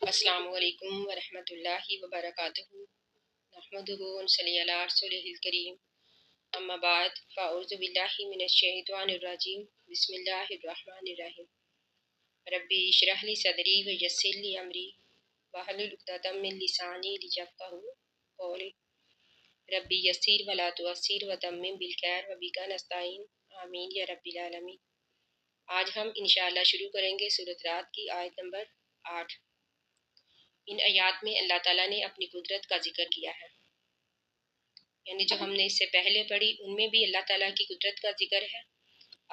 السلام علیکم ورحمۃ اللہ وبرکاتہ نحمدہ ونصلی علی رسولہ الکریم اما بعد فاعوذ باللہ من الشیطان الرجیم بسم اللہ الرحمن الرحیم ربی اشرح لی صدری ویسر لی امری واحلل عقدۃ من لسانی لیفقہوا قولی ربی یسر ولا تعسر وتمم بالخیر وبک نستعین آمین یا رب العالمین۔ آج ہم انشاءاللہ شروع کریں گے سورۃ رعد کی آیت نمبر 8۔ ان آیات میں اللہ تعالیٰ نے اپنی قدرت کا ذکر کیا ہے، یعنی جو ہم نے اس سے پہلے پڑھی ان میں بھی اللہ تعالیٰ کی قدرت کا ذکر ہے،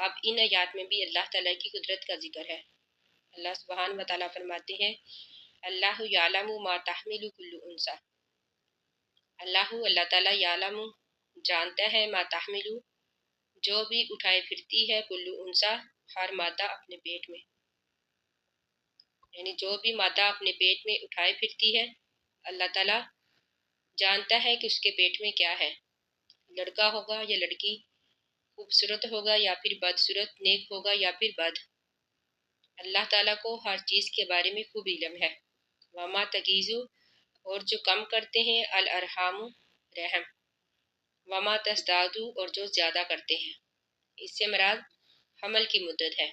اب ان آیات میں بھی اللہ تعالیٰ کی قدرت کا ذکر ہے۔ اللہ سبحانہ و تعالیٰ فرماتے ہیں اللہ یعلم ما تحمل کل انثی، اللہ تعالیٰ یعلم جانتا ہے ما تحمل جو بھی اٹھائے پھرتی ہے کل انثی ہر مادہ اپنے پیٹ میں، یعنی جو بھی مادہ اپنے پیٹ میں اٹھائے پھرتی ہے اللہ تعالیٰ جانتا ہے کہ اس کے پیٹ میں کیا ہے، لڑکا ہوگا یا لڑکی، خوبصورت ہوگا یا پھر بدصورت، نیک ہوگا یا پھر بد، اللہ تعالیٰ کو ہر چیز کے بارے میں خوب علم ہے۔ وما تغیض اور جو کم کرتے ہیں الارحام رحم، وما تزداد اور جو زیادہ کرتے ہیں، اس سے مراد حمل کی مدت ہے،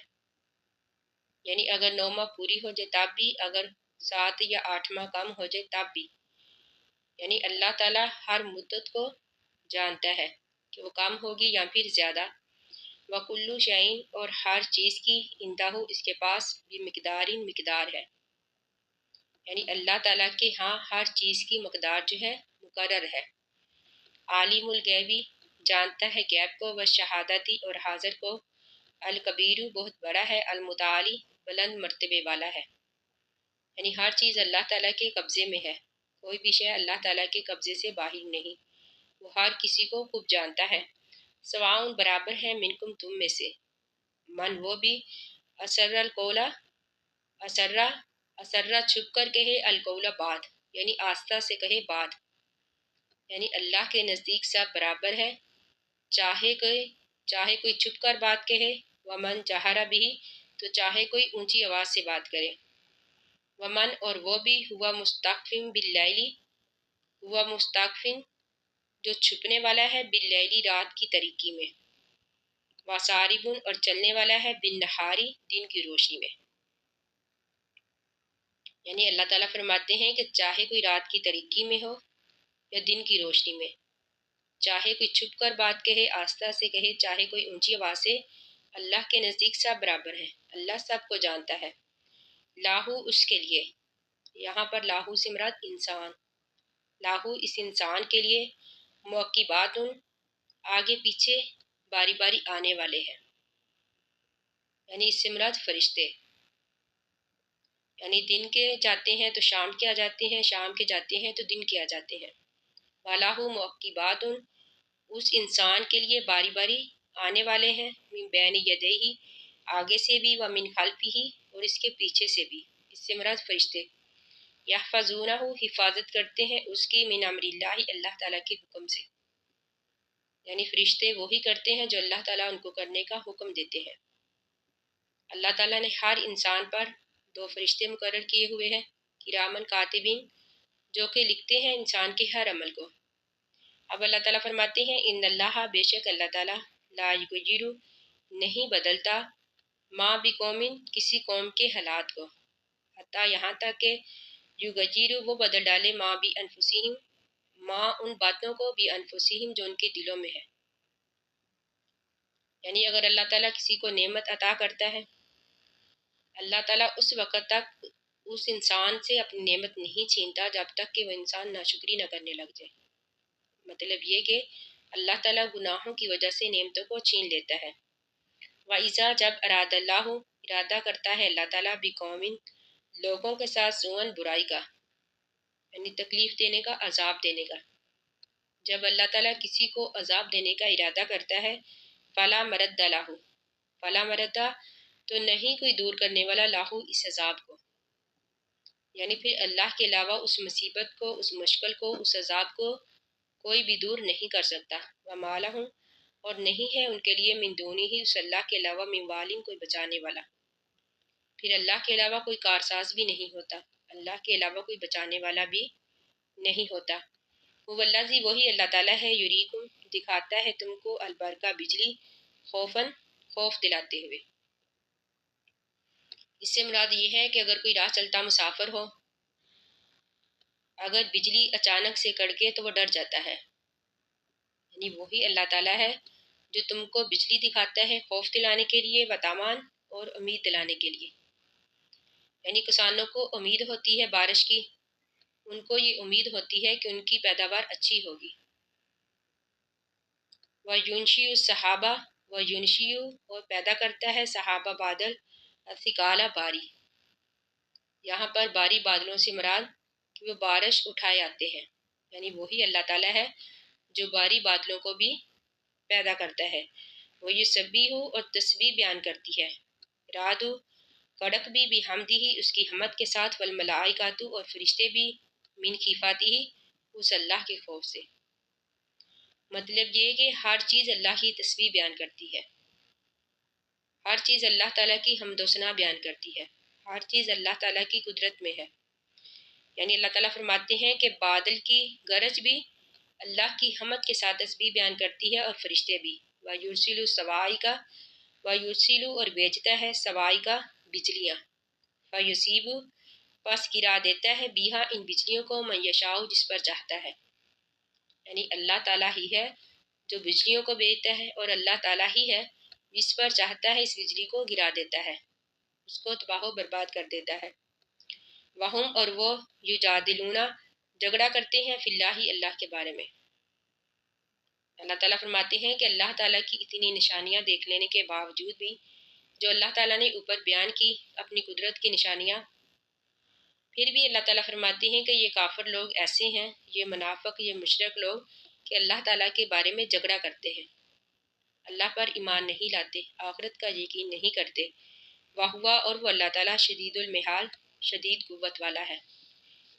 یعنی اگر 9 ماہ پوری ہو جائے تب بھی، اگر 7 یا 8 ماہ کم ہو جائے تب بھی، یعنی اللہ تعالیٰ ہر مدت کو جانتا ہے کہ وہ کم ہوگی یا پھر زیادہ۔ وَكُلُّ شَيْءٍ اور ہر چیز کی عندہ اس کے پاس مقدار ہے، یعنی اللہ تعالیٰ کے ہاں ہر چیز کی مقدار جو ہے مقرر ہے۔ عالم الغیبی جانتا ہے غیب کو، والشہادتی اور حاضر کو، الکبیر بہت بڑا ہے، المتعالی بلند مرتبے والا ہے، یعنی ہر چیز اللہ تعالیٰ کے قبضے میں ہے، کوئی بھی شے اللہ تعالیٰ کے قبضے سے باہر نہیں، وہ ہر کسی کو خوب جانتا ہے۔ سواء برابر ہے منکم تم میں سے، من وہ بھی اسر القولا اسرا چھپ کر کہے، القولا بات یعنی آستہ سے کہے بات، یعنی اللہ کے نزدیک سب برابر ہے، چاہے کوئی چھپ کر بات کہے، ومن جہر بھی تو چاہے کوئی اونچی آواز سے بات کرے، ومن اور وہ بھی ہوا مستخفٍ باللیل، ہوا مستخفٍ جو چھپنے والا ہے، باللیل رات کی تاریکی میں، وسارب اور چلنے والا ہے، بالنہاری دن کی روشنی میں، یعنی اللہ تعالیٰ فرماتے ہیں کہ چاہے کوئی رات کی تاریکی میں ہو یا دن کی روشنی میں، چاہے کوئی چھپ کر بات کہے، آستہ سے کہے، چاہے کوئی اونچی آواز سے، اللہ کے نزدیک سب برابر ہیں، اللہ سب کو جانتا ہے۔ لاہو اس کے لیے، یہاں پر لاہو سے مراد انسان، لاہو اس انسان کے لیے، معقبات آگے پیچھے باری باری آنے والے ہیں، یعنی اس سے مراد فرشتے، یعنی دن کے جاتے ہیں تو شام کے آ جاتے ہیں، شام کے جاتے ہیں تو دن کے آ جاتے ہیں۔ وَلَهُ مُعَقِّبَاتٌ اس انسان کے لیے باری باری آنے والے ہیں، من بین یدیہ آگے سے بھی، ومن خلفہ اور اس کے پیچھے سے بھی، اس سے مراد فرشتے، یحفظونہ حفاظت کرتے ہیں اس کی، من امر اللہ اللہ تعالیٰ کے حکم سے، یعنی فرشتے وہی کرتے ہیں جو اللہ تعالیٰ ان کو کرنے کا حکم دیتے ہیں۔ اللہ تعالیٰ نے ہر انسان پر 2 فرشتے مقرر کیے ہوئے ہیں، کرامن کاتبین جو کہ لکھتے ہیں انسان کے ہر عمل کو۔ اب اللہ تعالیٰ فرماتے ہیں ان اللہ بے شک اللہ تعالیٰ لا یغیر نہیں بدلتا، ما بقوم کسی قوم کے حالات کو، حتیٰ یہاں تک کہ یغیر وہ بدل ڈالے، ما بی انفسہم ما ان باتوں کو، بی انفسہم جو ان کے دلوں میں ہے، یعنی اگر اللہ تعالیٰ کسی کو نعمت عطا کرتا ہے، اللہ تعالیٰ اس وقت تک اس انسان سے اپنی نعمت نہیں چھینتا جب تک کہ وہ انسان ناشکری نہ کرنے لگ جائے، مطلب یہ کہ اللہ تعالیٰ گناہوں کی وجہ سے نعمتوں کو چھین لیتا ہے۔ وَإِذَا جب اراد اللہ ارادہ کرتا ہے اللہ تعالیٰ بقوم لوگوں کے ساتھ سوءً برائی کا، یعنی تکلیف دینے کا، عذاب دینے کا، جب اللہ تعالیٰ کسی کو عذاب دینے کا ارادہ کرتا ہے، فلا مرد لہ فلا مرد تو نہیں کوئی دور کرنے والا لاہو اس عذاب کو، یعنی پھر اللہ کے علاوہ اس مصیبت کو، اس مشکل کو، اس عذاب کو کوئی بھی دور نہیں کر سکتا۔ وما لہم اور نہیں ہے ان کے لیے، من دونہ اس اللہ کے علاوہ، من والٍ کوئی بچانے والا، پھر اللہ کے علاوہ کوئی کارساز بھی نہیں ہوتا، اللہ کے علاوہ کوئی بچانے والا بھی نہیں ہوتا۔ وہ والذی وہی اللہ تعالیٰ ہے، یریکم دکھاتا ہے تم کو البرقہ بجلی، خوفاً خوف دلاتے ہوئے۔ اس سے مراد یہ ہے کہ اگر کوئی راہ چلتا مسافر ہو، اگر بجلی اچانک سے کڑکے تو وہ ڈر جاتا ہے، یعنی وہی اللہ تعالیٰ ہے جو تم کو بجلی دکھاتا ہے خوف دلانے کے لیے، وطامان اور امید دلانے کے لیے۔ یعنی کسانوں کو امید ہوتی ہے بارش کی، ان کو یہ امید ہوتی ہے کہ ان کی پیداوار اچھی ہوگی۔ وَيُنشِئُ السَّحَابَ وَيُنشِئُ اور پیدا کرتا ہے صحابہ بادل، الثقال باری۔ یہاں پر باری بادلوں سے مراد کہ وہ بارش اٹھائے آتے ہیں، یعنی وہی اللہ تعالیٰ ہے جو باری بادلوں کو بھی پیدا کرتا ہے۔ وہ یہ سبی ہو اور تسبیح بیان کرتی ہے، رعد کڑک بھی بحمدہ ہی اس کی حمد کے ساتھ، والملائکۃ اور فرشتے بھی من خیفاتہ اس اللہ کے خوف سے۔ مطلب یہ کہ ہر چیز اللہ کی تسبیح بیان کرتی ہے، ہر چیز اللہ تعالیٰ کی حمد و ثنا بیان کرتی ہے، ہر چیز اللہ تعالیٰ کی قدرت میں ہے۔ یعنی اللہ تعالیٰ فرماتے ہیں کہ بادل کی گرج بھی اللہ کی حمد کے ساتھ تسبیح بیان کرتی ہے، اور فرشتے بھی۔ وَيُرْسِلُ الصَّوَاعِقَ وَيُرْسِلُ اور بھیجتا ہے صواعق بجلیاں، فَيُصِيبُ پس گرا دیتا ہے بیہا ان بجلیوں کو، من یشاء جس پر چاہتا ہے۔ یعنی اللہ تعالیٰ ہی ہے جو بجلیوں کو بھیجتا ہے، اور اللہ تعالیٰ ہی ہے جس پر چاہتا ہے اس بجلی کو گرا دیتا ہے، اس کو تباہ و برباد کر دیتا ہے۔ وہم اور وہ یجادلون جھگڑا کرتے ہیں فی اللہ اللہ کے بارے میں۔ اللہ تعالیٰ فرماتے ہیں کہ اللہ تعالیٰ کی اتنی نشانیاں دیکھ لینے کے باوجود بھی جو اللہ تعالیٰ نے اوپر بیان کی اپنی قدرت کی نشانیاں، پھر بھی اللہ تعالیٰ فرماتے ہیں کہ یہ کافر لوگ ایسے ہیں، یہ منافق، یہ مشرک لوگ کہ اللہ تعالیٰ کے بارے میں جھگڑا کرتے ہیں، اللہ پر ایمان نہیں لاتے، آخرت کا یقین نہیں کرتے۔ وَهُوَ اور وہ اللہ تعالیٰ شدید المحال شدید قوت والا ہے،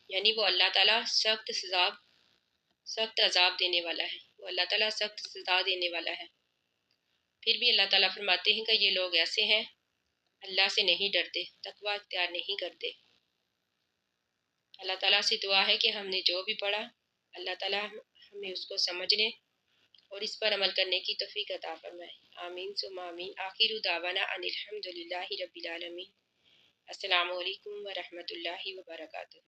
یعنی وہ اللہ تعالیٰ سخت عذاب دینے والا ہے، وہ اللہ تعالیٰ سخت سزا دینے والا ہے۔ پھر بھی اللہ تعالیٰ فرماتے ہیں کہ یہ لوگ ایسے ہیں، اللہ سے نہیں ڈرتے، تقوی اختیار نہیں کرتے۔ اللہ تعالیٰ سے دعا ہے کہ ہم نے جو بھی پڑھا اللہ تعالیٰ ہمیں اس کو سمجھنے اور اس پر عمل کرنے کی توفیق عطا فرمائے۔ آمین ثم آمین۔ آخر دعوانا ان الحمد للہ رب العالمین۔ السلام علیکم ورحمۃ اللہ وبرکاتہ۔